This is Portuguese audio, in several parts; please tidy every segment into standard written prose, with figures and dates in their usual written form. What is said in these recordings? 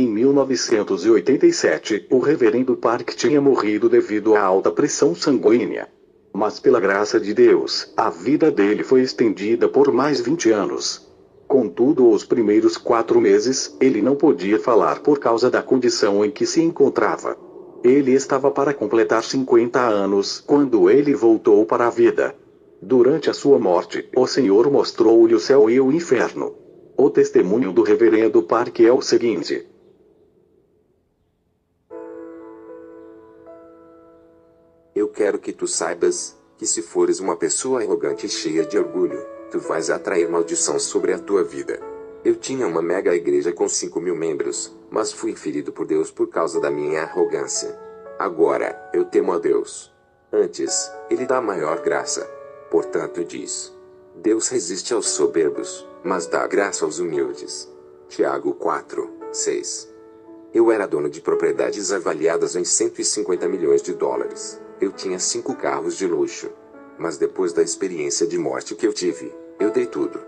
Em 1987, o reverendo Park tinha morrido devido à alta pressão sanguínea. Mas pela graça de Deus, a vida dele foi estendida por mais 20 anos. Contudo, os primeiros 4 meses, ele não podia falar por causa da condição em que se encontrava. Ele estava para completar 50 anos quando ele voltou para a vida. Durante a sua morte, o Senhor mostrou-lhe o céu e o inferno. O testemunho do reverendo Park é o seguinte. Eu quero que tu saibas, que se fores uma pessoa arrogante e cheia de orgulho, tu vais atrair maldição sobre a tua vida. Eu tinha uma mega igreja com 5.000 membros, mas fui ferido por Deus por causa da minha arrogância. Agora, eu temo a Deus. Antes, Ele dá maior graça. Portanto diz: Deus resiste aos soberbos, mas dá graça aos humildes. Tiago 4:6. Eu era dono de propriedades avaliadas em 150 milhões de dólares. Eu tinha 5 carros de luxo. Mas depois da experiência de morte que eu tive, eu dei tudo.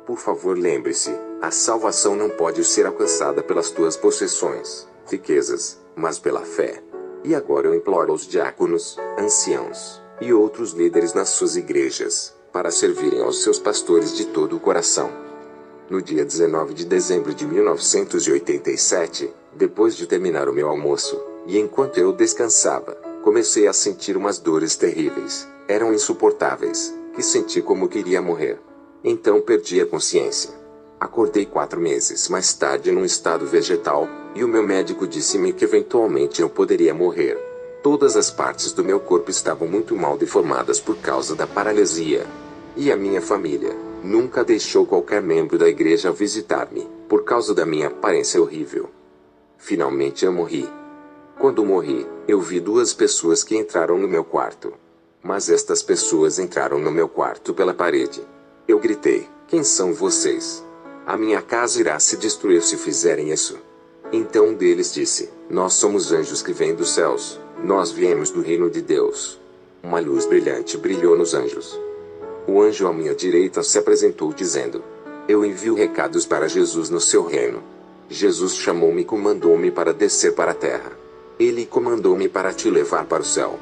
Por favor, lembre-se, a salvação não pode ser alcançada pelas tuas possessões, riquezas, mas pela fé. E agora eu imploro aos diáconos, anciãos, e outros líderes nas suas igrejas, para servirem aos seus pastores de todo o coração. No dia 19 de dezembro de 1987, depois de terminar o meu almoço, e enquanto eu descansava, comecei a sentir umas dores terríveis, eram insuportáveis, que senti como queria morrer. Então perdi a consciência. Acordei 4 meses mais tarde num estado vegetal, e o meu médico disse-me que eventualmente eu poderia morrer. Todas as partes do meu corpo estavam muito mal deformadas por causa da paralisia. E a minha família nunca deixou qualquer membro da igreja visitar-me, por causa da minha aparência horrível. Finalmente eu morri. Quando morri, eu vi 2 pessoas que entraram no meu quarto. Mas estas pessoas entraram no meu quarto pela parede. Eu gritei: quem são vocês? A minha casa irá se destruir se fizerem isso. Então um deles disse: nós somos anjos que vêm dos céus, nós viemos do reino de Deus. Uma luz brilhante brilhou nos anjos. O anjo à minha direita se apresentou dizendo: eu envio recados para Jesus no seu reino. Jesus chamou-me e comandou-me para descer para a terra. Ele comandou-me para te levar para o céu.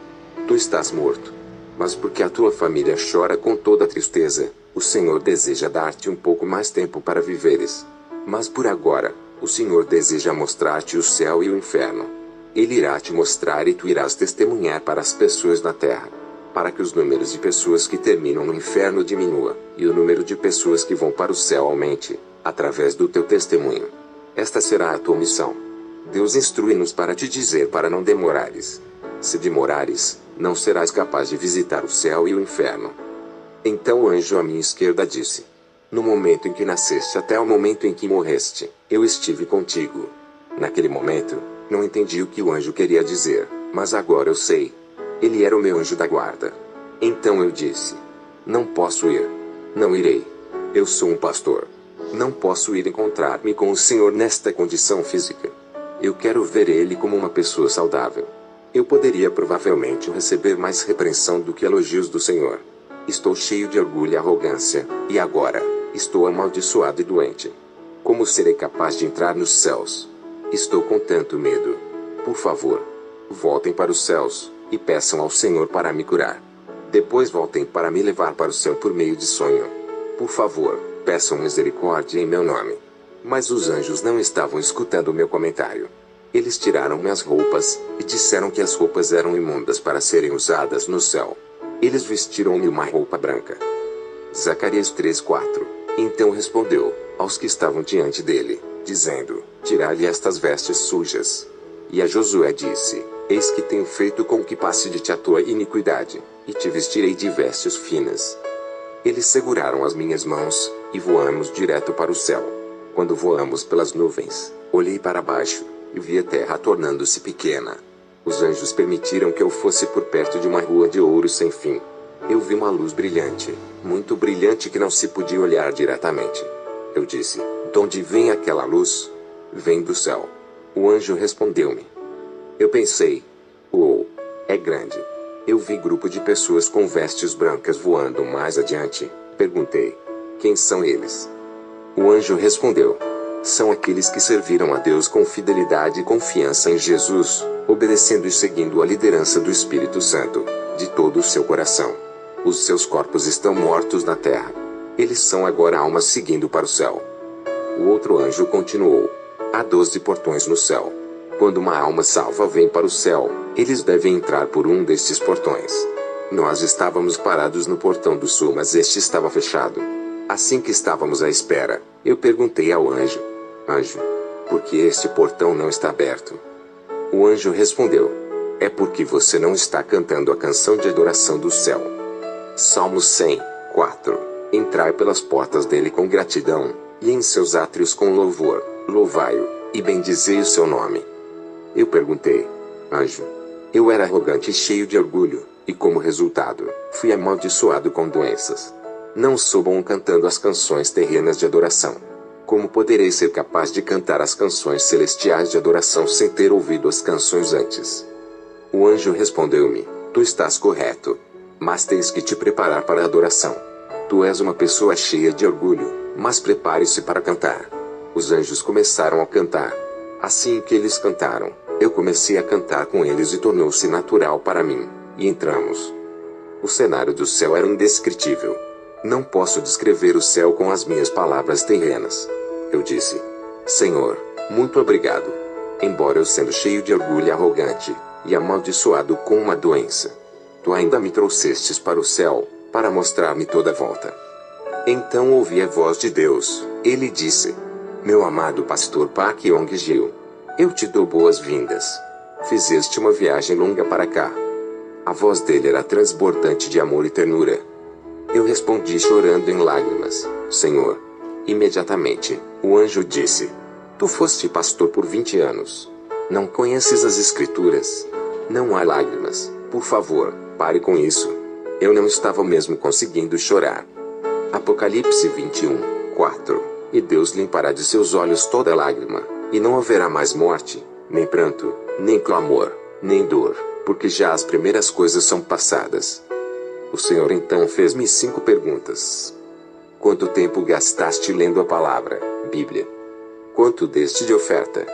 Tu estás morto. Mas porque a tua família chora com toda tristeza, o Senhor deseja dar-te um pouco mais tempo para viveres. Mas por agora, o Senhor deseja mostrar-te o céu e o inferno. Ele irá te mostrar e tu irás testemunhar para as pessoas na terra, para que os números de pessoas que terminam no inferno diminua, e o número de pessoas que vão para o céu aumente, através do teu testemunho. Esta será a tua missão. Deus instrui-nos para te dizer para não demorares. Se demorares, não serás capaz de visitar o céu e o inferno. Então o anjo à minha esquerda disse: no momento em que nasceste até o momento em que morreste, eu estive contigo. Naquele momento, não entendi o que o anjo queria dizer, mas agora eu sei. Ele era o meu anjo da guarda. Então eu disse: não posso ir. Não irei. Eu sou um pastor. Não posso ir encontrar-me com o Senhor nesta condição física. Eu quero ver ele como uma pessoa saudável. Eu poderia provavelmente receber mais repreensão do que elogios do Senhor. Estou cheio de orgulho e arrogância, e agora, estou amaldiçoado e doente. Como serei capaz de entrar nos céus? Estou com tanto medo. Por favor, voltem para os céus, e peçam ao Senhor para me curar. Depois voltem para me levar para o céu por meio de sonho. Por favor, peçam misericórdia em meu nome. Mas os anjos não estavam escutando o meu comentário. Eles tiraram minhas roupas, e disseram que as roupas eram imundas para serem usadas no céu. Eles vestiram-me uma roupa branca. Zacarias 3:4. Então respondeu aos que estavam diante dele, dizendo: tirai-lhe estas vestes sujas. E a Josué disse: eis que tenho feito com que passe de ti a tua iniquidade, e te vestirei de vestes finas. Eles seguraram as minhas mãos, e voamos direto para o céu. Quando voamos pelas nuvens, olhei para baixo, e vi a terra tornando-se pequena. Os anjos permitiram que eu fosse por perto de uma rua de ouro sem fim. Eu vi uma luz brilhante, muito brilhante que não se podia olhar diretamente. Eu disse: de onde vem aquela luz? Vem do céu. O anjo respondeu-me. Eu pensei: uou, é grande. Eu vi grupo de pessoas com vestes brancas voando mais adiante. Perguntei: quem são eles? O anjo respondeu: São aqueles que serviram a Deus com fidelidade e confiança em Jesus, obedecendo e seguindo a liderança do Espírito Santo, de todo o seu coração. Os seus corpos estão mortos na terra. Eles são agora almas seguindo para o céu. O outro anjo continuou: há 12 portões no céu. Quando uma alma salva vem para o céu, eles devem entrar por um destes portões. Nós estávamos parados no portão do sul, mas este estava fechado. Assim que estávamos à espera, eu perguntei ao anjo: Anjo, por que este portão não está aberto? O anjo respondeu: é porque você não está cantando a canção de adoração do céu. Salmos 100, 4. Entrai pelas portas dele com gratidão, e em seus átrios com louvor, louvai-o, e bendizei o seu nome. Eu perguntei: Anjo, eu era arrogante e cheio de orgulho, e como resultado, fui amaldiçoado com doenças. Não sou bom cantando as canções terrenas de adoração. Como poderei ser capaz de cantar as canções celestiais de adoração sem ter ouvido as canções antes? O anjo respondeu-me: tu estás correto. Mas tens que te preparar para a adoração. Tu és uma pessoa cheia de orgulho, mas prepare-se para cantar. Os anjos começaram a cantar. Assim que eles cantaram, eu comecei a cantar com eles e tornou-se natural para mim, e entramos. O cenário do céu era indescritível. Não posso descrever o céu com as minhas palavras terrenas. Eu disse: Senhor, muito obrigado. Embora eu sendo cheio de orgulho e arrogante, e amaldiçoado com uma doença, tu ainda me trouxestes para o céu, para mostrar-me toda a volta. Então ouvi a voz de Deus. Ele disse: meu amado pastor Park Yong-gil, eu te dou boas-vindas. Fizeste uma viagem longa para cá. A voz dele era transbordante de amor e ternura. Eu respondi chorando em lágrimas: Senhor. Imediatamente, o anjo disse: tu foste pastor por 20 anos. Não conheces as escrituras? Não há lágrimas, por favor, pare com isso. Eu não estava mesmo conseguindo chorar. Apocalipse 21, 4. E Deus limpará de seus olhos toda lágrima, e não haverá mais morte, nem pranto, nem clamor, nem dor, porque já as primeiras coisas são passadas. O Senhor então fez-me 5 perguntas. Quanto tempo gastaste lendo a palavra, Bíblia? Quanto deste de oferta?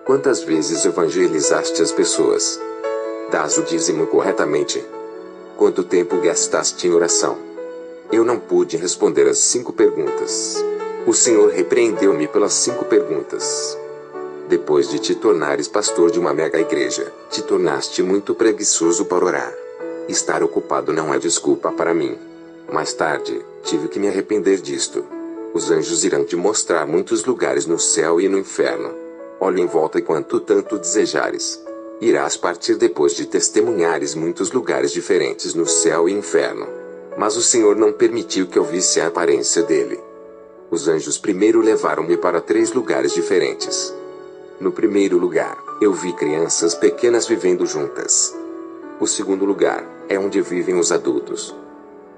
Quantas vezes evangelizaste as pessoas? Dás o dízimo corretamente? Quanto tempo gastaste em oração? Eu não pude responder as 5 perguntas. O Senhor repreendeu-me pelas 5 perguntas. Depois de te tornares pastor de uma mega igreja, te tornaste muito preguiçoso para orar. Estar ocupado não é desculpa para mim. Mais tarde, tive que me arrepender disto. Os anjos irão te mostrar muitos lugares no céu e no inferno. Olhe em volta e quanto tanto desejares. Irás partir depois de testemunhares muitos lugares diferentes no céu e inferno. Mas o Senhor não permitiu que eu visse a aparência dele. Os anjos primeiro levaram-me para 3 lugares diferentes. No primeiro lugar, eu vi crianças pequenas vivendo juntas. O segundo lugar é onde vivem os adultos.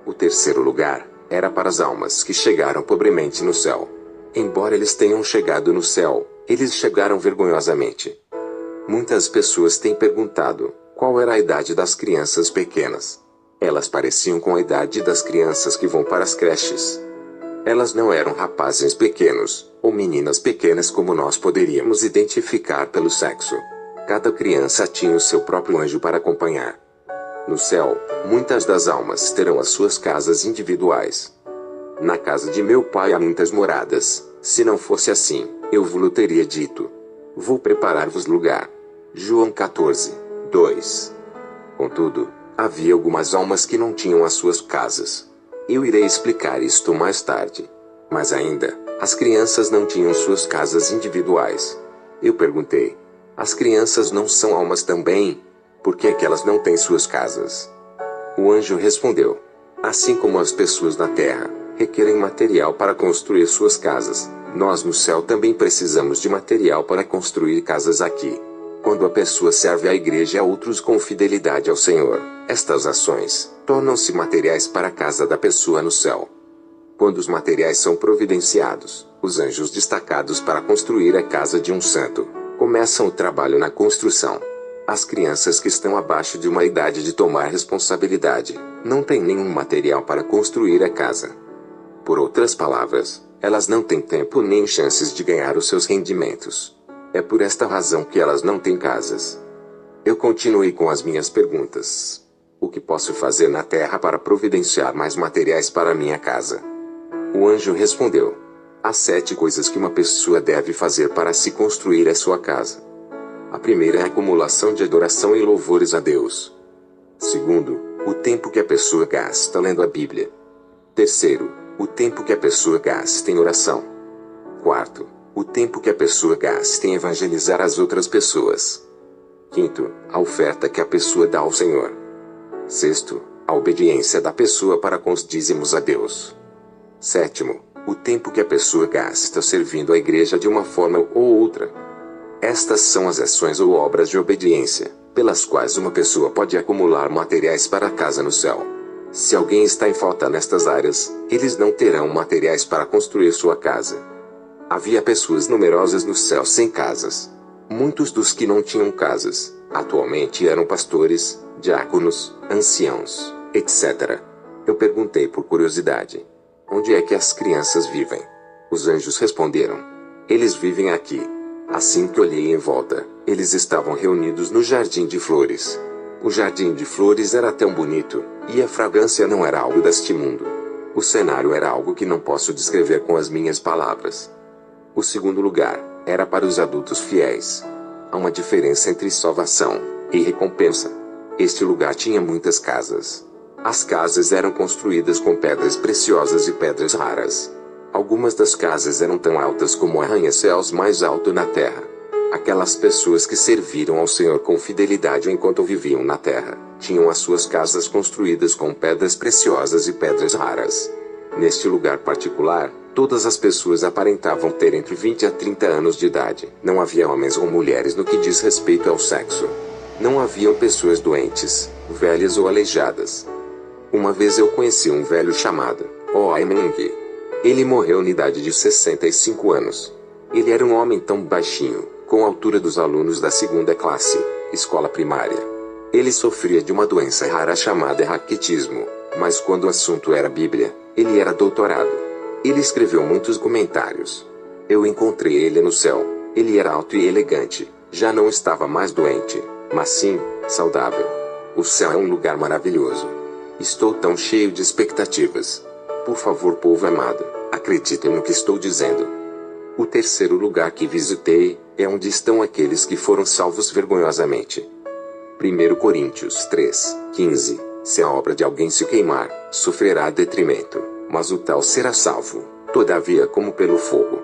O terceiro lugar era para as almas que chegaram pobremente no céu. Embora eles tenham chegado no céu, eles chegaram vergonhosamente. Muitas pessoas têm perguntado qual era a idade das crianças pequenas. Elas pareciam com a idade das crianças que vão para as creches. Elas não eram rapazes pequenos, ou meninas pequenas como nós poderíamos identificar pelo sexo. Cada criança tinha o seu próprio anjo para acompanhar. No céu, muitas das almas terão as suas casas individuais. Na casa de meu pai há muitas moradas. Se não fosse assim, eu vos teria dito: vou preparar-vos lugar. João 14, 2. Contudo, havia algumas almas que não tinham as suas casas. Eu irei explicar isto mais tarde. Mas ainda, as crianças não tinham suas casas individuais. Eu perguntei: as crianças não são almas também? Por que é que elas não têm suas casas? O anjo respondeu: assim como as pessoas na terra requerem material para construir suas casas, nós no céu também precisamos de material para construir casas aqui. Quando a pessoa serve à igreja e a outros com fidelidade ao Senhor, estas ações tornam-se materiais para a casa da pessoa no céu. Quando os materiais são providenciados, os anjos destacados para construir a casa de um santo começam o trabalho na construção. As crianças que estão abaixo de uma idade de tomar responsabilidade não têm nenhum material para construir a casa. Por outras palavras, Elas não têm tempo nem chances de ganhar os seus rendimentos. É por esta razão que elas não têm casas. Eu continuei com as minhas perguntas. O que posso fazer na terra para providenciar mais materiais para minha casa? O anjo respondeu: há 7 coisas que uma pessoa deve fazer para se construir a sua casa. A primeira é a acumulação de adoração e louvores a Deus. Segundo, o tempo que a pessoa gasta lendo a Bíblia. Terceiro, o tempo que a pessoa gasta em oração. Quarto, o tempo que a pessoa gasta em evangelizar as outras pessoas. Quinto, a oferta que a pessoa dá ao Senhor. Sexto, a obediência da pessoa para com os dízimos a Deus. Sétimo, o tempo que a pessoa gasta servindo a igreja de uma forma ou outra. Estas são as ações ou obras de obediência, pelas quais uma pessoa pode acumular materiais para a casa no céu. Se alguém está em falta nestas áreas, eles não terão materiais para construir sua casa. Havia pessoas numerosas no céu sem casas. Muitos dos que não tinham casas, atualmente eram pastores, diáconos, anciãos, etc. Eu perguntei por curiosidade: onde é que as crianças vivem? Os anjos responderam: eles vivem aqui. Assim que olhei em volta, eles estavam reunidos no jardim de flores. O jardim de flores era tão bonito, e a fragrância não era algo deste mundo. O cenário era algo que não posso descrever com as minhas palavras. O segundo lugar era para os adultos fiéis. Há uma diferença entre salvação e recompensa. Este lugar tinha muitas casas. As casas eram construídas com pedras preciosas e pedras raras. Algumas das casas eram tão altas como o arranha-céus mais alto na terra. Aquelas pessoas que serviram ao Senhor com fidelidade enquanto viviam na terra, tinham as suas casas construídas com pedras preciosas e pedras raras. Neste lugar particular, todas as pessoas aparentavam ter entre 20 a 30 anos de idade. Não havia homens ou mulheres no que diz respeito ao sexo. Não haviam pessoas doentes, velhas ou aleijadas. Uma vez eu conheci um velho chamado Oimeng. Ele morreu na idade de 65 anos. Ele era um homem tão baixinho, com a altura dos alunos da 2ª classe, escola primária. Ele sofria de uma doença rara chamada raquitismo, mas quando o assunto era Bíblia, ele era doutorado. Ele escreveu muitos comentários. Eu encontrei ele no céu. Ele era alto e elegante, já não estava mais doente, mas sim, saudável. O céu é um lugar maravilhoso. Estou tão cheio de expectativas. Por favor, povo amado, acreditem no que estou dizendo. O terceiro lugar que visitei é onde estão aqueles que foram salvos vergonhosamente. 1 Coríntios 3:15. Se a obra de alguém se queimar, sofrerá detrimento, mas o tal será salvo, todavia como pelo fogo.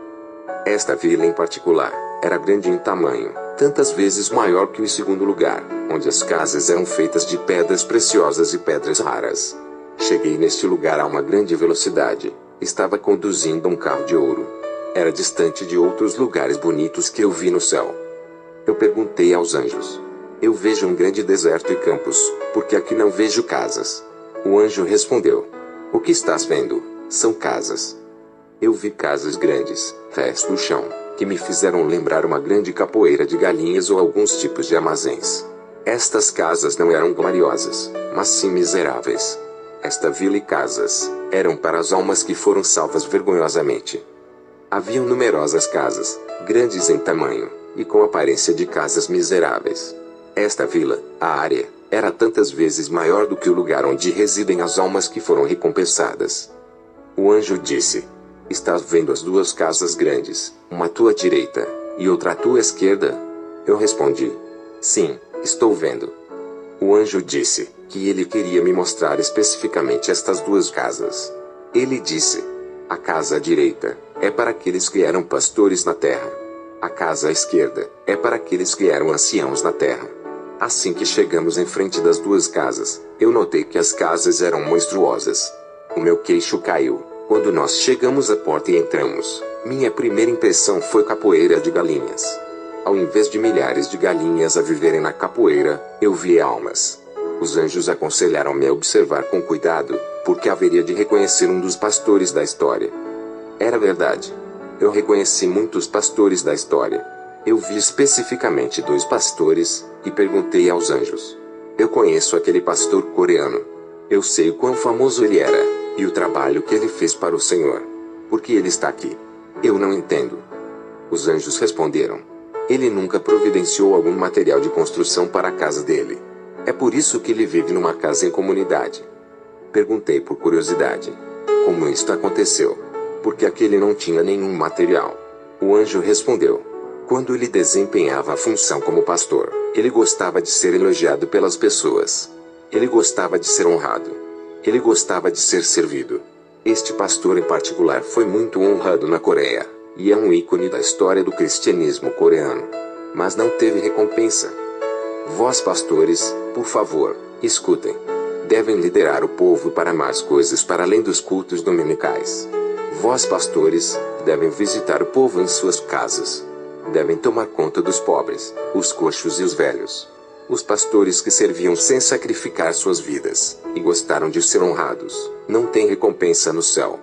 Esta vila em particular era grande em tamanho, tantas vezes maior que o segundo lugar, onde as casas eram feitas de pedras preciosas e pedras raras. Cheguei neste lugar a uma grande velocidade. Estava conduzindo um carro de ouro. Era distante de outros lugares bonitos que eu vi no céu. Eu perguntei aos anjos: eu vejo um grande deserto e campos, porque aqui não vejo casas. O anjo respondeu: o que estás vendo são casas. Eu vi casas grandes, rés no chão, que me fizeram lembrar uma grande capoeira de galinhas ou alguns tipos de armazéns. Estas casas não eram gloriosas, mas sim miseráveis. Esta vila e casas eram para as almas que foram salvas vergonhosamente. Haviam numerosas casas, grandes em tamanho, e com aparência de casas miseráveis. Esta vila, a área, era tantas vezes maior do que o lugar onde residem as almas que foram recompensadas. O anjo disse: estás vendo as 2 casas grandes, uma à tua direita, e outra à tua esquerda? Eu respondi: sim, estou vendo. O anjo disse que ele queria me mostrar especificamente estas 2 casas. Ele disse: a casa à direita é para aqueles que eram pastores na terra. A casa à esquerda é para aqueles que eram anciãos na terra. Assim que chegamos em frente das 2 casas, eu notei que as casas eram monstruosas. O meu queixo caiu quando nós chegamos à porta e entramos. Minha primeira impressão foi capoeira de galinhas. Ao invés de milhares de galinhas a viverem na capoeira, eu vi almas. Os anjos aconselharam-me a observar com cuidado, porque haveria de reconhecer um dos pastores da história. Era verdade. Eu reconheci muitos pastores da história. Eu vi especificamente 2 pastores, e perguntei aos anjos: eu conheço aquele pastor coreano. Eu sei o quão famoso ele era, e o trabalho que ele fez para o Senhor. Por que ele está aqui? Eu não entendo. Os anjos responderam: ele nunca providenciou algum material de construção para a casa dele. É por isso que ele vive numa casa em comunidade. Perguntei por curiosidade: como isto aconteceu? Porque aquele não tinha nenhum material. O anjo respondeu: quando ele desempenhava a função como pastor, ele gostava de ser elogiado pelas pessoas. Ele gostava de ser honrado. Ele gostava de ser servido. Este pastor em particular foi muito honrado na Coreia, e é um ícone da história do cristianismo coreano. Mas não teve recompensa. Vós pastores, por favor, escutem. Devem liderar o povo para mais coisas para além dos cultos dominicais. Vós pastores, devem visitar o povo em suas casas. Devem tomar conta dos pobres, os coxos e os velhos. Os pastores que serviam sem sacrificar suas vidas, e gostaram de ser honrados, não têm recompensa no céu.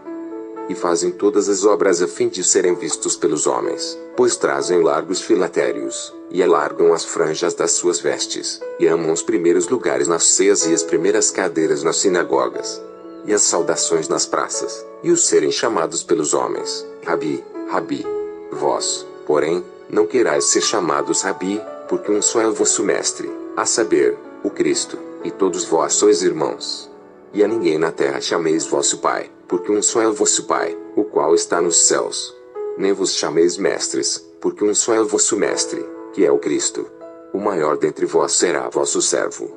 E fazem todas as obras a fim de serem vistos pelos homens, pois trazem largos filatérios, e alargam as franjas das suas vestes, e amam os primeiros lugares nas ceias e as primeiras cadeiras nas sinagogas, e as saudações nas praças, e os serem chamados pelos homens, Rabi, Rabi. Vós, porém, não querais ser chamados Rabi, porque um só é o vosso mestre, a saber, o Cristo, e todos vós sois irmãos. E a ninguém na terra chameis vosso Pai, porque um só é o vosso Pai, o qual está nos céus. Nem vos chameis mestres, porque um só é o vosso mestre, que é o Cristo. O maior dentre vós será vosso servo.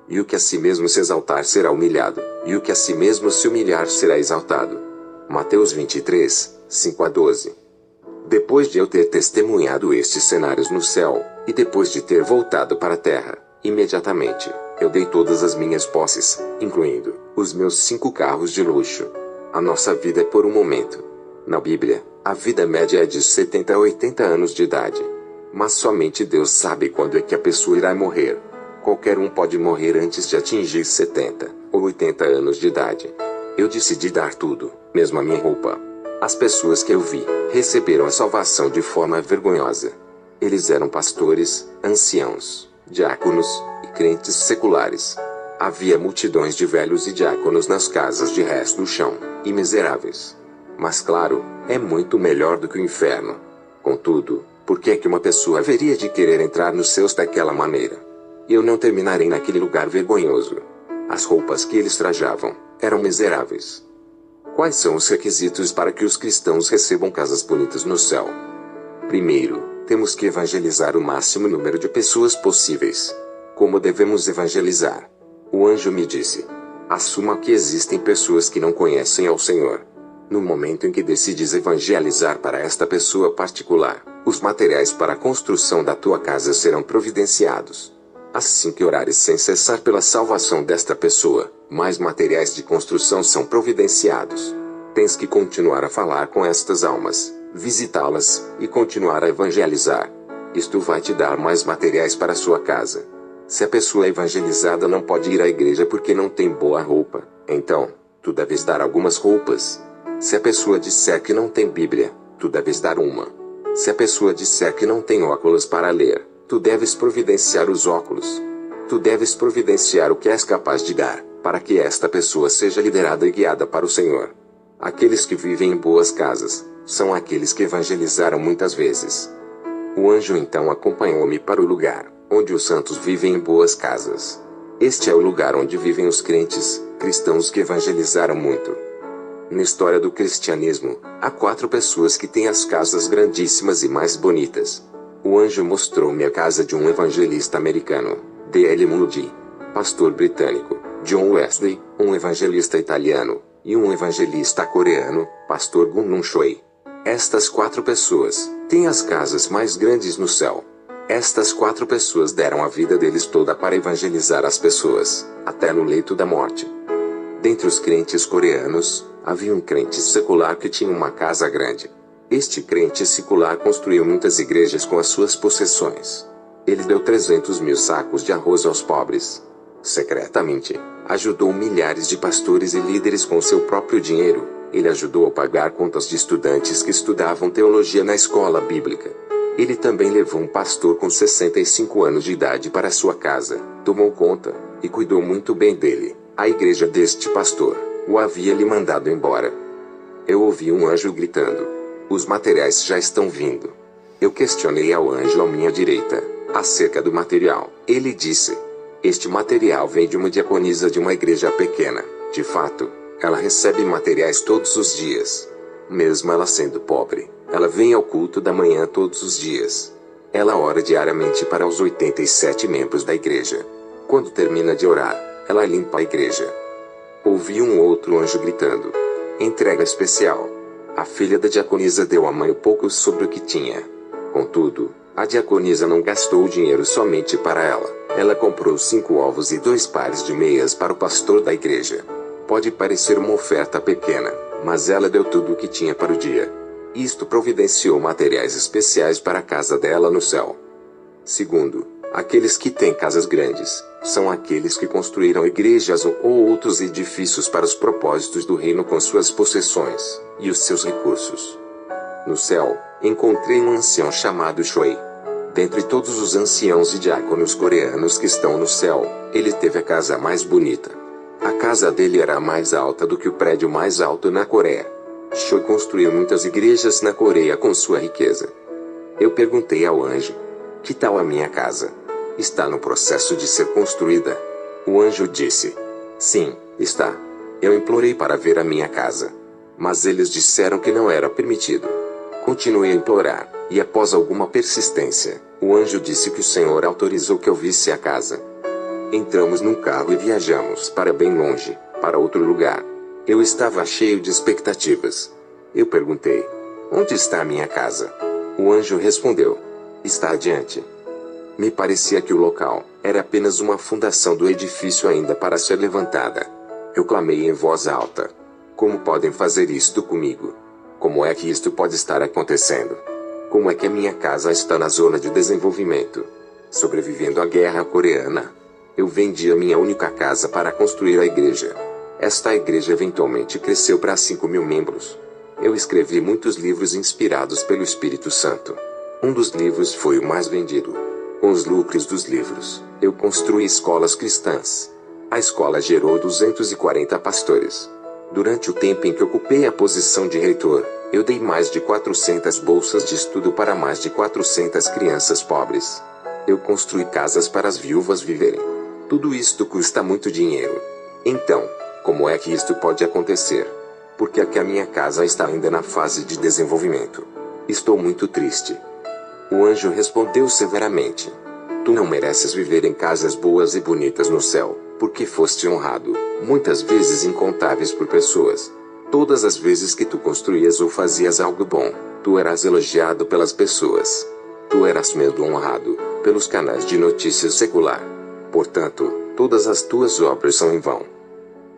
E o que a si mesmo se exaltar será humilhado, e o que a si mesmo se humilhar será exaltado. Mateus 23, 5-12. Depois de eu ter testemunhado estes cenários no céu, e depois de ter voltado para a terra, imediatamente, eu dei todas as minhas posses, incluindo os meus 5 carros de luxo. A nossa vida é por um momento. Na Bíblia, a vida média é de 70 a 80 anos de idade. Mas somente Deus sabe quando é que a pessoa irá morrer. Qualquer um pode morrer antes de atingir 70 ou 80 anos de idade. Eu decidi dar tudo, mesmo a minha roupa. As pessoas que eu vi, receberam a salvação de forma vergonhosa. Eles eram pastores, anciãos, diáconos, e crentes seculares. Havia multidões de velhos e diáconos nas casas de resto do chão, e miseráveis. Mas claro, é muito melhor do que o inferno. Contudo, por que é que uma pessoa haveria de querer entrar nos céus daquela maneira? Eu não terminarei naquele lugar vergonhoso. As roupas que eles trajavam, eram miseráveis. Quais são os requisitos para que os cristãos recebam casas bonitas no céu? Primeiro, temos que evangelizar o máximo número de pessoas possíveis. Como devemos evangelizar? O anjo me disse: assuma que existem pessoas que não conhecem ao Senhor. No momento em que decides evangelizar para esta pessoa particular, os materiais para a construção da tua casa serão providenciados. Assim que orares sem cessar pela salvação desta pessoa, mais materiais de construção são providenciados. Tens que continuar a falar com estas almas, visitá-las, e continuar a evangelizar. Isto vai te dar mais materiais para a sua casa. Se a pessoa evangelizada não pode ir à igreja porque não tem boa roupa, então, tu deves dar algumas roupas. Se a pessoa disser que não tem Bíblia, tu deves dar uma. Se a pessoa disser que não tem óculos para ler, tu deves providenciar os óculos. Tu deves providenciar o que és capaz de dar, para que esta pessoa seja liderada e guiada para o Senhor. Aqueles que vivem em boas casas, são aqueles que evangelizaram muitas vezes. O anjo então acompanhou-me para o lugar, onde os santos vivem em boas casas. Este é o lugar onde vivem os crentes, cristãos que evangelizaram muito. Na história do cristianismo, há 4 pessoas que têm as casas grandíssimas e mais bonitas. O anjo mostrou-me a casa de um evangelista americano, D.L. Moody, pastor britânico, John Wesley, um evangelista italiano, e um evangelista coreano, pastor Gun-Nun Choi. Estas 4 pessoas têm as casas mais grandes no céu. Estas 4 pessoas deram a vida deles toda para evangelizar as pessoas, até no leito da morte. Dentre os crentes coreanos, havia um crente secular que tinha uma casa grande. Este crente secular construiu muitas igrejas com as suas possessões. Ele deu 300 mil sacos de arroz aos pobres. Secretamente, ajudou milhares de pastores e líderes com seu próprio dinheiro. Ele ajudou a pagar contas de estudantes que estudavam teologia na escola bíblica. Ele também levou um pastor com 65 anos de idade para sua casa, tomou conta, e cuidou muito bem dele. A igreja deste pastor o havia lhe mandado embora. Eu ouvi um anjo gritando: os materiais já estão vindo. Eu questionei ao anjo à minha direita acerca do material. Ele disse: este material vem de uma diaconisa de uma igreja pequena. De fato, ela recebe materiais todos os dias. Mesmo ela sendo pobre, ela vem ao culto da manhã todos os dias. Ela ora diariamente para os 87 membros da igreja. Quando termina de orar, ela limpa a igreja. Ouvi um outro anjo gritando: entrega especial. A filha da diaconisa deu à mãe um pouco sobre o que tinha. Contudo, a diaconisa não gastou o dinheiro somente para ela. Ela comprou 5 ovos e 2 pares de meias para o pastor da igreja. Pode parecer uma oferta pequena, mas ela deu tudo o que tinha para o dia. Isto providenciou materiais especiais para a casa dela no céu. Segundo, aqueles que têm casas grandes, são aqueles que construíram igrejas ou outros edifícios para os propósitos do reino com suas possessões e os seus recursos. No céu, encontrei um ancião chamado Choi. Dentre todos os anciãos e diáconos coreanos que estão no céu, ele teve a casa mais bonita. A casa dele era mais alta do que o prédio mais alto na Coreia. Choi construiu muitas igrejas na Coreia com sua riqueza. Eu perguntei ao anjo: que tal a minha casa? Está no processo de ser construída? O anjo disse: sim, está. Eu implorei para ver a minha casa, mas eles disseram que não era permitido. Continuei a implorar, e após alguma persistência, o anjo disse que o Senhor autorizou que eu visse a casa. Entramos num carro e viajamos para bem longe, para outro lugar. Eu estava cheio de expectativas. Eu perguntei: onde está a minha casa? O anjo respondeu: está adiante. Me parecia que o local era apenas uma fundação do edifício ainda para ser levantada. Eu clamei em voz alta: como podem fazer isto comigo? Como é que isto pode estar acontecendo? Como é que a minha casa está na zona de desenvolvimento, sobrevivendo à guerra coreana? Eu vendi a minha única casa para construir a igreja. Esta igreja eventualmente cresceu para 5.000 membros. Eu escrevi muitos livros inspirados pelo Espírito Santo. Um dos livros foi o mais vendido. Com os lucros dos livros, eu construí escolas cristãs. A escola gerou 240 pastores. Durante o tempo em que ocupei a posição de reitor, eu dei mais de 400 bolsas de estudo para mais de 400 crianças pobres. Eu construí casas para as viúvas viverem. Tudo isto custa muito dinheiro. Então, como é que isto pode acontecer? Porque aqui a minha casa está ainda na fase de desenvolvimento. Estou muito triste. O anjo respondeu severamente: tu não mereces viver em casas boas e bonitas no céu, porque foste honrado, muitas vezes incontáveis por pessoas. Todas as vezes que tu construías ou fazias algo bom, tu eras elogiado pelas pessoas. Tu eras mesmo honrado pelos canais de notícias secular. Portanto, todas as tuas obras são em vão.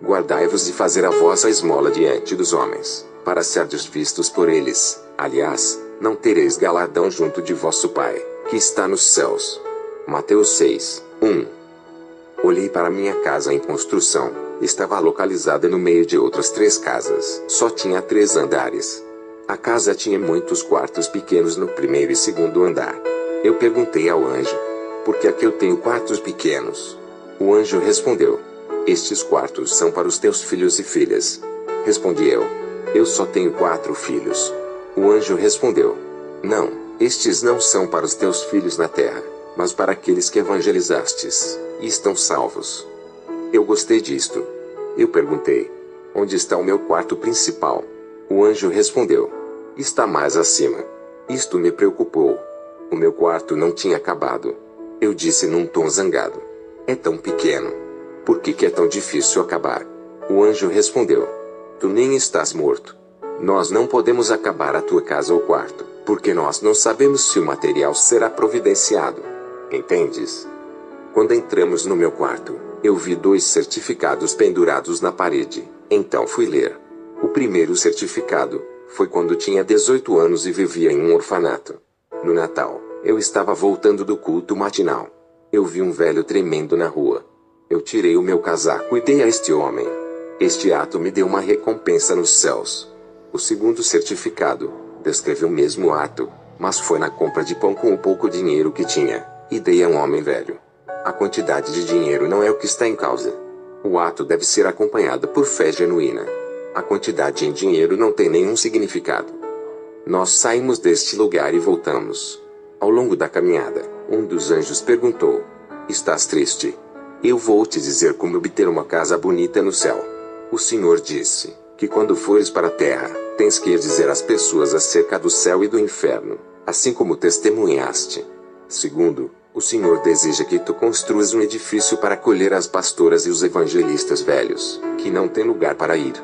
Guardai-vos de fazer a vossa esmola diante dos homens, para serdes vistos por eles. Aliás, não tereis galardão junto de vosso Pai, que está nos céus. Mateus 6, 1. Olhei para minha casa em construção. Estava localizada no meio de outras 3 casas. Só tinha 3 andares. A casa tinha muitos quartos pequenos no primeiro e segundo andar. Eu perguntei ao anjo: por que aqui eu tenho quartos pequenos? O anjo respondeu: estes quartos são para os teus filhos e filhas. Respondi eu: eu só tenho 4 filhos. O anjo respondeu: não, estes não são para os teus filhos na terra, mas para aqueles que evangelizastes, e estão salvos. Eu gostei disto. Eu perguntei: onde está o meu quarto principal? O anjo respondeu: está mais acima. Isto me preocupou. O meu quarto não tinha acabado. Eu disse num tom zangado: é tão pequeno. Por que é tão difícil acabar? O anjo respondeu: tu nem estás morto. Nós não podemos acabar a tua casa ou quarto, porque nós não sabemos se o material será providenciado. Entendes? Quando entramos no meu quarto, eu vi 2 certificados pendurados na parede. Então fui ler. O primeiro certificado foi quando tinha 18 anos e vivia em um orfanato. No Natal, eu estava voltando do culto matinal. Eu vi um velho tremendo na rua. Eu tirei o meu casaco e dei a este homem. Este ato me deu uma recompensa nos céus. O segundo certificado descreveu o mesmo ato, mas foi na compra de pão com o pouco dinheiro que tinha, e dei a um homem velho. A quantidade de dinheiro não é o que está em causa. O ato deve ser acompanhado por fé genuína. A quantidade em dinheiro não tem nenhum significado. Nós saímos deste lugar e voltamos. Ao longo da caminhada, um dos anjos perguntou: estás triste? Eu vou te dizer como obter uma casa bonita no céu. O Senhor disse que quando fores para a terra, tens que ir dizer às pessoas acerca do céu e do inferno, assim como testemunhaste. Segundo, o Senhor deseja que tu construas um edifício para acolher as pastoras e os evangelistas velhos, que não têm lugar para ir.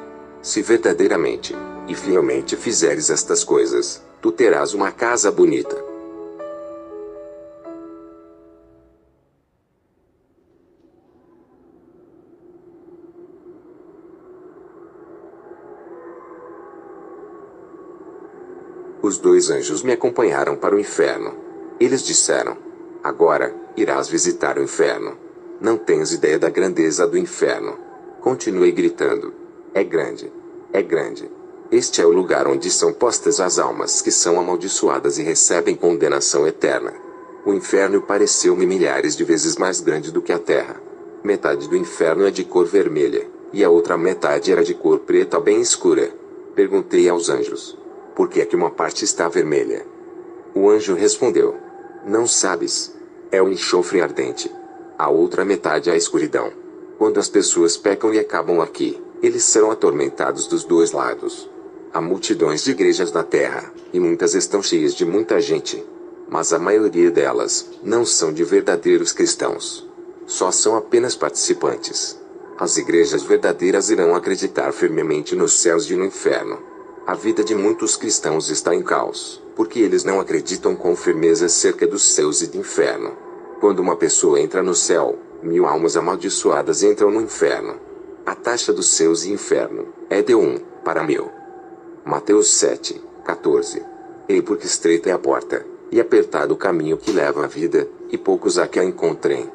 Se verdadeiramente e fielmente fizeres estas coisas, tu terás uma casa bonita. Os dois anjos me acompanharam para o inferno. Eles disseram: agora, irás visitar o inferno. Não tens ideia da grandeza do inferno. Continuei gritando: é grande. É grande. Este é o lugar onde são postas as almas que são amaldiçoadas e recebem condenação eterna. O inferno pareceu-me milhares de vezes mais grande do que a terra. Metade do inferno é de cor vermelha, e a outra metade era de cor preta bem escura. Perguntei aos anjos: por que é que uma parte está vermelha? O anjo respondeu: não sabes. É o enxofre ardente. A outra metade é a escuridão. Quando as pessoas pecam e acabam aqui, eles serão atormentados dos dois lados. Há multidões de igrejas na terra, e muitas estão cheias de muita gente. Mas a maioria delas não são de verdadeiros cristãos. Só são apenas participantes. As igrejas verdadeiras irão acreditar firmemente nos céus e no inferno. A vida de muitos cristãos está em caos, porque eles não acreditam com firmeza acerca dos céus e do inferno. Quando uma pessoa entra no céu, 1000 almas amaldiçoadas entram no inferno. A taxa dos céus e inferno é de 1 para 1000. Mateus 7:14. Ei, porque estreita é a porta, e apertado o caminho que leva à vida, e poucos há que a encontrem.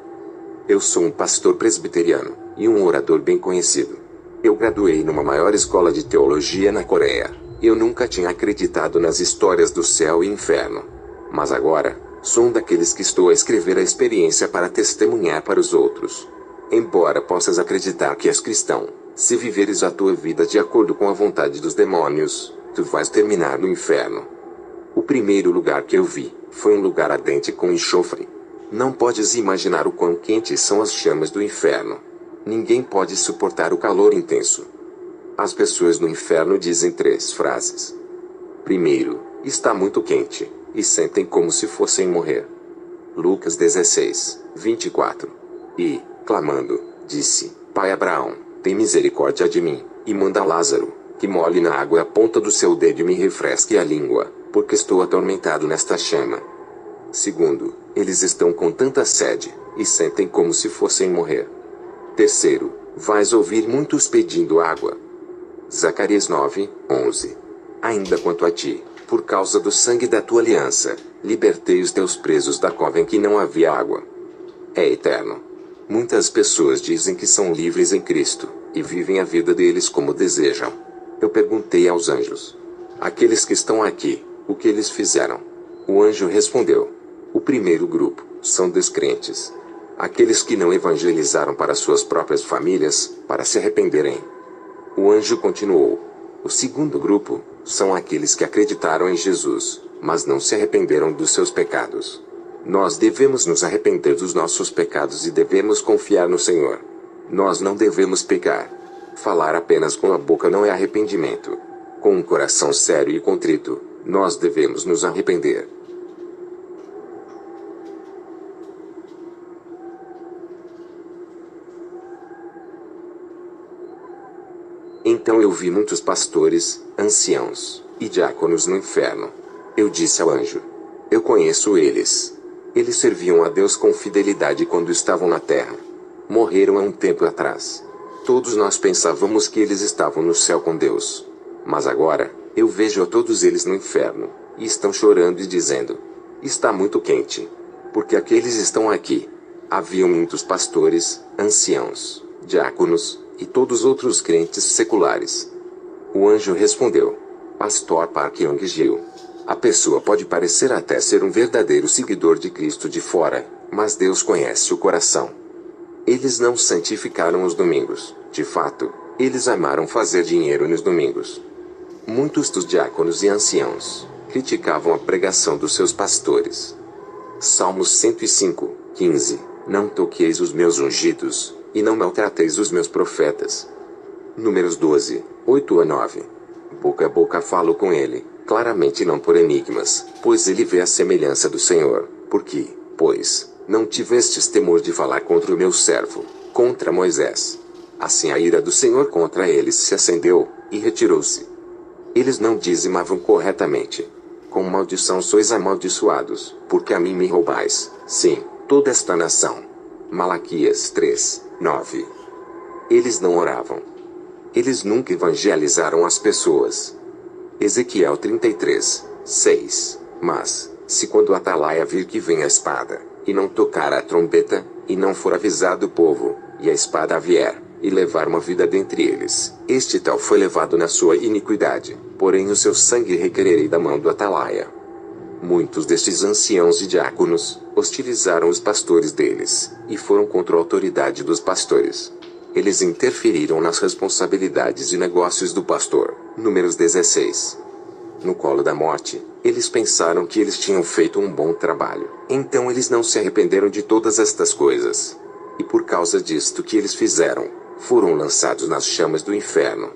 Eu sou um pastor presbiteriano, e um orador bem conhecido. Eu graduei numa maior escola de teologia na Coreia. Eu nunca tinha acreditado nas histórias do céu e inferno. Mas agora, sou um daqueles que estou a escrever a experiência para testemunhar para os outros. Embora possas acreditar que és cristão, se viveres a tua vida de acordo com a vontade dos demônios, tu vais terminar no inferno. O primeiro lugar que eu vi foi um lugar ardente com enxofre. Não podes imaginar o quão quentes são as chamas do inferno. Ninguém pode suportar o calor intenso. As pessoas no inferno dizem 3 frases. Primeiro, está muito quente, e sentem como se fossem morrer. Lucas 16:24. E, clamando, disse: Pai Abraão, tem misericórdia de mim, e manda Lázaro, que molhe na água a ponta do seu dedo e me refresque a língua, porque estou atormentado nesta chama. Segundo, eles estão com tanta sede, e sentem como se fossem morrer. Terceiro, vais ouvir muitos pedindo água. Zacarias 9:11. Ainda quanto a ti, por causa do sangue da tua aliança, libertei os teus presos da cova em que não havia água. É eterno. Muitas pessoas dizem que são livres em Cristo, e vivem a vida deles como desejam. Eu perguntei aos anjos: aqueles que estão aqui, o que eles fizeram? O anjo respondeu: o primeiro grupo são descrentes. Aqueles que não evangelizaram para suas próprias famílias, para se arrependerem. O anjo continuou: o segundo grupo são aqueles que acreditaram em Jesus, mas não se arrependeram dos seus pecados. Nós devemos nos arrepender dos nossos pecados e devemos confiar no Senhor. Nós não devemos pecar. Falar apenas com a boca não é arrependimento. Com um coração sério e contrito, nós devemos nos arrepender. Então eu vi muitos pastores, anciãos e diáconos no inferno. Eu disse ao anjo: eu conheço eles. Eles serviam a Deus com fidelidade quando estavam na terra. Morreram há um tempo atrás. Todos nós pensávamos que eles estavam no céu com Deus. Mas agora, eu vejo a todos eles no inferno, e estão chorando e dizendo: está muito quente. Porque aqueles estão aqui. Haviam muitos pastores, anciãos, diáconos, e todos os outros crentes seculares. O anjo respondeu: Pastor Park Young-gil, a pessoa pode parecer até ser um verdadeiro seguidor de Cristo de fora, mas Deus conhece o coração. Eles não santificaram os domingos, de fato, Eles amaram fazer dinheiro nos domingos. Muitos dos diáconos e anciãos criticavam a pregação dos seus pastores. Salmos 105, 15. Não toqueis os meus ungidos, e não maltrateis os meus profetas. Números 12, 8 a 9. Boca a boca falo com ele, claramente não por enigmas, pois ele vê a semelhança do Senhor. Porque, pois, não tivestes temor de falar contra o meu servo, contra Moisés. Assim a ira do Senhor contra eles se acendeu, e retirou-se. Eles não dizimavam corretamente. Com maldição sois amaldiçoados, porque a mim me roubais, sim, toda esta nação. Malaquias 3, 9. Eles não oravam. Eles nunca evangelizaram as pessoas. Ezequiel 33, 6. Mas, se quando a atalaia vir que vem a espada, e não tocar a trombeta, e não for avisado o povo, e a espada vier, e levar uma vida dentre eles, este tal foi levado na sua iniquidade, porém o seu sangue requererei da mão do atalaia. Muitos destes anciãos e diáconos hostilizaram os pastores deles, e foram contra a autoridade dos pastores. Eles interferiram nas responsabilidades e negócios do pastor. Números 16. No colo da morte, eles pensaram que eles tinham feito um bom trabalho. Então eles não se arrependeram de todas estas coisas. E por causa disto que eles fizeram, foram lançados nas chamas do inferno.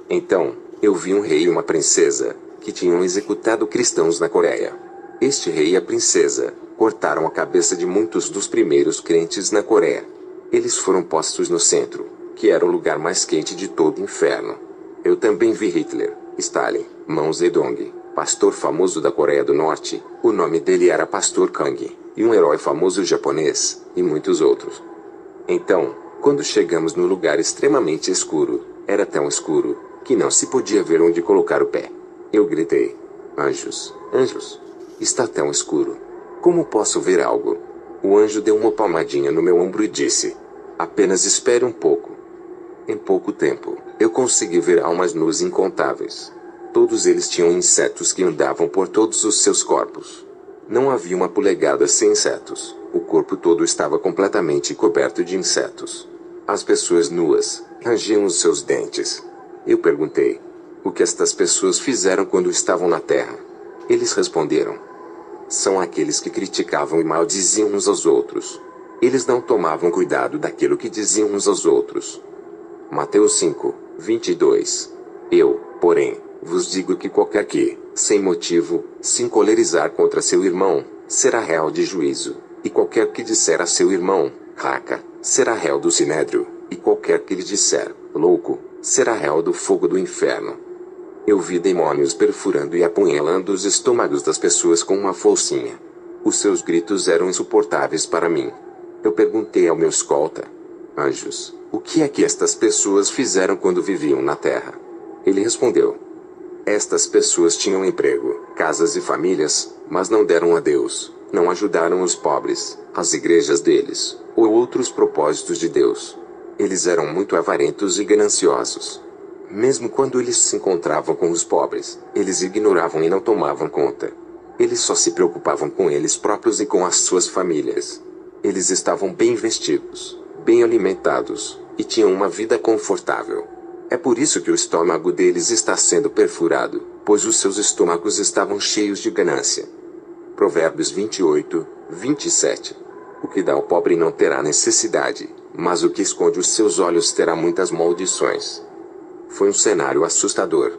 Então, eu vi um rei e uma princesa, que tinham executado cristãos na Coreia. Este rei e a princesa cortaram a cabeça de muitos dos primeiros crentes na Coreia. Eles foram postos no centro, que era o lugar mais quente de todo o inferno. Eu também vi Hitler, Stalin, Mao Zedong, pastor famoso da Coreia do Norte, o nome dele era Pastor Kang, e um herói famoso japonês, e muitos outros. Então, quando chegamos no lugar extremamente escuro, era tão escuro, que não se podia ver onde colocar o pé. Eu gritei: anjos, anjos! Está tão escuro. Como posso ver algo? O anjo deu uma palmadinha no meu ombro e disse: apenas espere um pouco. Em pouco tempo, eu consegui ver almas nuas incontáveis. Todos eles tinham insetos que andavam por todos os seus corpos. Não havia uma polegada sem insetos. O corpo todo estava completamente coberto de insetos. As pessoas nuas rangiam os seus dentes. Eu perguntei: o que estas pessoas fizeram quando estavam na terra? Eles responderam: são aqueles que criticavam e maldiziam uns aos outros. Eles não tomavam cuidado daquilo que diziam uns aos outros. Mateus 5, 22. Eu, porém, vos digo que qualquer que, sem motivo, se encolerizar contra seu irmão, será réu de juízo, e qualquer que disser a seu irmão, raca, será réu do sinédrio, e qualquer que lhe disser, louco, será réu do fogo do inferno. Eu vi demônios perfurando e apunhalando os estômagos das pessoas com uma foicinha. Os seus gritos eram insuportáveis para mim. Eu perguntei ao meu escolta: anjos, o que é que estas pessoas fizeram quando viviam na terra? Ele respondeu: estas pessoas tinham emprego, casas e famílias, mas não deram a Deus, não ajudaram os pobres, as igrejas deles, ou outros propósitos de Deus. Eles eram muito avarentos e gananciosos. Mesmo quando eles se encontravam com os pobres, eles ignoravam e não tomavam conta. Eles só se preocupavam com eles próprios e com as suas famílias. Eles estavam bem vestidos, bem alimentados, e tinham uma vida confortável. É por isso que o estômago deles está sendo perfurado, pois os seus estômagos estavam cheios de ganância. Provérbios 28, 27. O que dá ao pobre não terá necessidade, mas o que esconde os seus olhos terá muitas maldições. Foi um cenário assustador.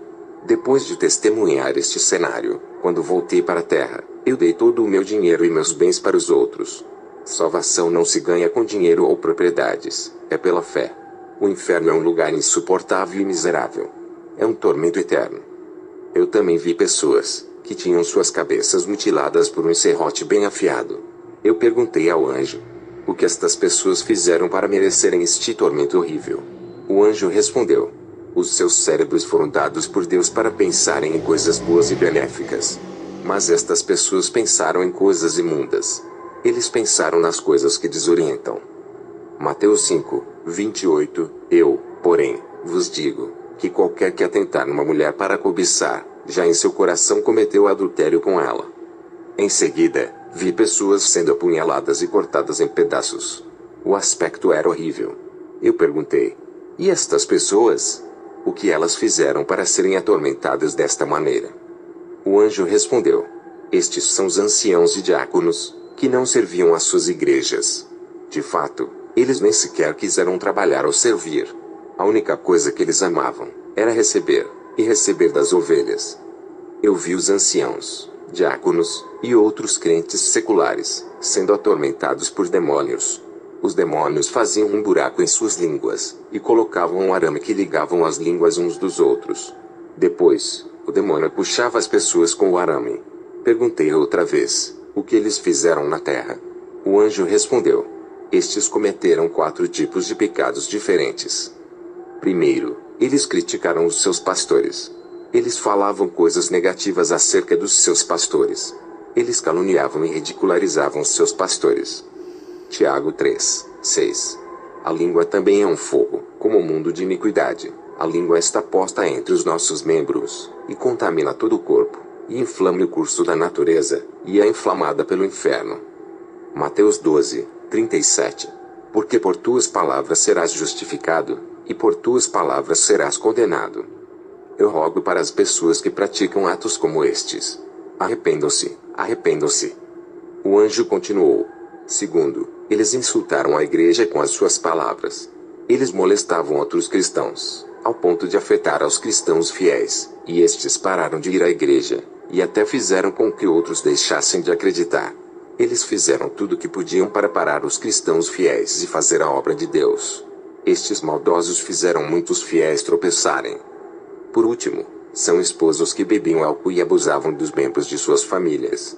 Depois de testemunhar este cenário, quando voltei para a terra, eu dei todo o meu dinheiro e meus bens para os outros. Salvação não se ganha com dinheiro ou propriedades, é pela fé. O inferno é um lugar insuportável e miserável. É um tormento eterno. Eu também vi pessoas que tinham suas cabeças mutiladas por um serrote bem afiado. Eu perguntei ao anjo: o que estas pessoas fizeram para merecerem este tormento horrível? O anjo respondeu: os seus cérebros foram dados por Deus para pensarem em coisas boas e benéficas. Mas estas pessoas pensaram em coisas imundas. Eles pensaram nas coisas que desorientam. Mateus 5, 28. Eu, porém, vos digo, que qualquer que atentar numa mulher para cobiçar, já em seu coração cometeu adultério com ela. Em seguida, vi pessoas sendo apunhaladas e cortadas em pedaços. O aspecto era horrível. Eu perguntei: E estas pessoas? O que elas fizeram para serem atormentadas desta maneira? O anjo respondeu: estes são os anciãos e diáconos, que não serviam às suas igrejas. De fato, eles nem sequer quiseram trabalhar ou servir. A única coisa que eles amavam era receber, e receber das ovelhas. Eu vi os anciãos, diáconos, e outros crentes seculares, sendo atormentados por demônios. Os demônios faziam um buraco em suas línguas, e colocavam um arame que ligavam as línguas uns dos outros. Depois, o demônio puxava as pessoas com o arame. Perguntei outra vez: o que eles fizeram na terra? O anjo respondeu: estes cometeram 4 tipos de pecados diferentes. Primeiro, eles criticaram os seus pastores. Eles falavam coisas negativas acerca dos seus pastores. Eles caluniavam e ridicularizavam os seus pastores. Tiago 3:6. A língua também é um fogo, como o mundo de iniquidade. A língua está posta entre os nossos membros, e contamina todo o corpo, e inflama o curso da natureza, e é inflamada pelo inferno. Mateus 12:37. Porque por tuas palavras serás justificado, e por tuas palavras serás condenado. Eu rogo para as pessoas que praticam atos como estes: arrependam-se, arrependam-se. O anjo continuou: segundo, eles insultaram a igreja com as suas palavras. Eles molestavam outros cristãos, ao ponto de afetar aos cristãos fiéis, e estes pararam de ir à igreja, e até fizeram com que outros deixassem de acreditar. Eles fizeram tudo o que podiam para parar os cristãos fiéis e fazer a obra de Deus. Estes maldosos fizeram muitos fiéis tropeçarem. Por último, são esposos que bebiam álcool e abusavam dos membros de suas famílias.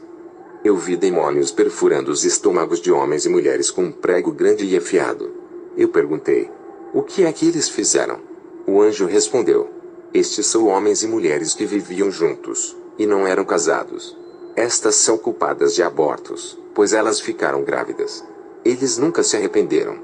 Eu vi demônios perfurando os estômagos de homens e mulheres com um prego grande e afiado. Eu perguntei: o que é que eles fizeram? O anjo respondeu: estes são homens e mulheres que viviam juntos, e não eram casados. Estas são culpadas de abortos, pois elas ficaram grávidas. Eles nunca se arrependeram.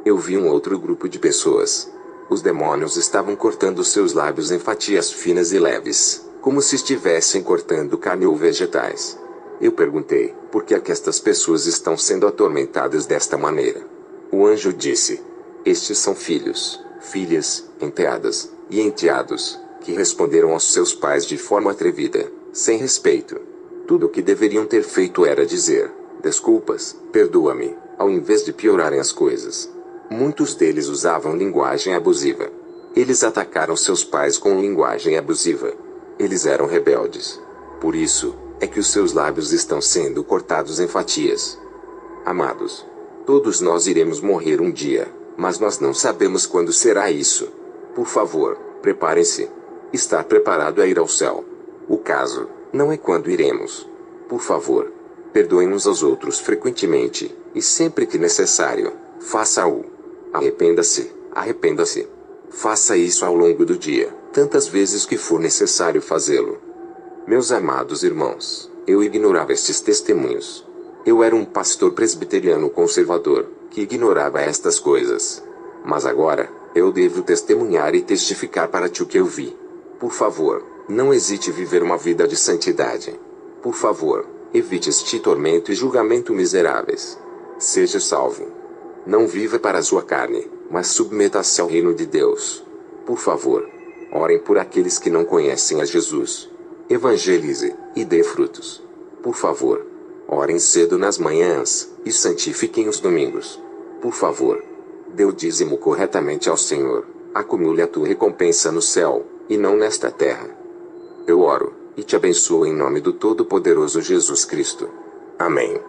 Eu vi um outro grupo de pessoas. Os demônios estavam cortando seus lábios em fatias finas e leves, como se estivessem cortando carne ou vegetais. Eu perguntei: por que é que estas pessoas estão sendo atormentadas desta maneira? O anjo disse: estes são filhos, filhas, enteadas, e enteados, que responderam aos seus pais de forma atrevida, sem respeito. Tudo o que deveriam ter feito era dizer: desculpas, perdoa-me, ao invés de piorarem as coisas. Muitos deles usavam linguagem abusiva. Eles atacaram seus pais com linguagem abusiva. Eles eram rebeldes. Por isso, é que os seus lábios estão sendo cortados em fatias. Amados, todos nós iremos morrer um dia, mas nós não sabemos quando será isso. Por favor, preparem-se. Estar preparado é ir ao céu. O caso não é quando iremos. Por favor, perdoem uns aos outros frequentemente, e sempre que necessário, faça-o. Arrependa-se, arrependa-se. Faça isso ao longo do dia, tantas vezes que for necessário fazê-lo. Meus amados irmãos, eu ignorava estes testemunhos. Eu era um pastor presbiteriano conservador, que ignorava estas coisas. Mas agora, eu devo testemunhar e testificar para ti o que eu vi. Por favor, não hesite em viver uma vida de santidade. Por favor, evite este tormento e julgamento miseráveis. Seja salvo. Não viva para a sua carne, mas submeta-se ao reino de Deus. Por favor, orem por aqueles que não conhecem a Jesus. Evangelize, e dê frutos. Por favor, orem cedo nas manhãs, e santifiquem os domingos. Por favor, dê o dízimo corretamente ao Senhor. Acumule a tua recompensa no céu, e não nesta terra. Eu oro, e te abençoo em nome do Todo-Poderoso Jesus Cristo. Amém.